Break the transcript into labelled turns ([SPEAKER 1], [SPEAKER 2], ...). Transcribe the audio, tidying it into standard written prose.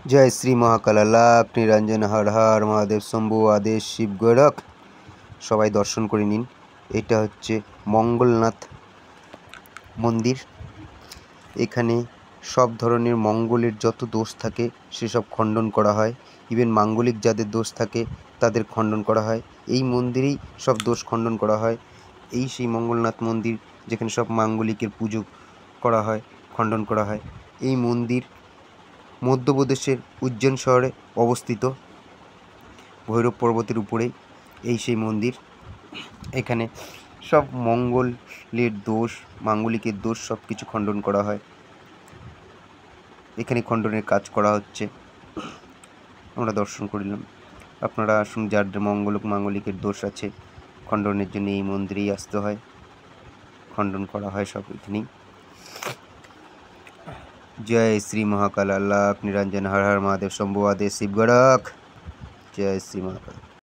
[SPEAKER 1] जय श्री महाकाल लाख निरंजन हर हर महादेव शंभु आदेश शिव गोरख সবাই দর্শন করে নিন। এটা হচ্ছে মঙ্গলনাথ মন্দির। এখানে সব ধরনের মঙ্গলের যত দোষ থাকে সেসব খণ্ডন করা হয়। ইভেন মাঙ্গলিক যাদের দোষ থাকে তাদের খণ্ডন করা হয়। এই মন্দিরেই সব দোষ খণ্ডন করা হয়। এই সেই মঙ্গলনাথ মন্দির যেখানে সব মাঙ্গলিকের পুজো করা হয়, খণ্ডন করা হয়। এই মন্দির মধ্যপ্রদেশের উজ্জৈন শহরে অবস্থিত, ভৈরব পর্বতের উপরেই এই সেই মন্দির। এখানে সব মঙ্গলের দোষ, মাঙ্গলিকের দোষ সব কিছু খণ্ডন করা হয়। এখানে খণ্ডনের কাজ করা হচ্ছে, আমরা দর্শন করিলাম। আপনারা আসুন, যার মাঙ্গলিকের দোষ আছে খণ্ডনের জন্য এই মন্দিরেই আসতে হয়, খণ্ডন করা হয় সব এখানেই। जय श्री महाकाल लाख निरंजन हर हर महादेव शंभु आदेश शिव गोरख। जय श्री महाकाल।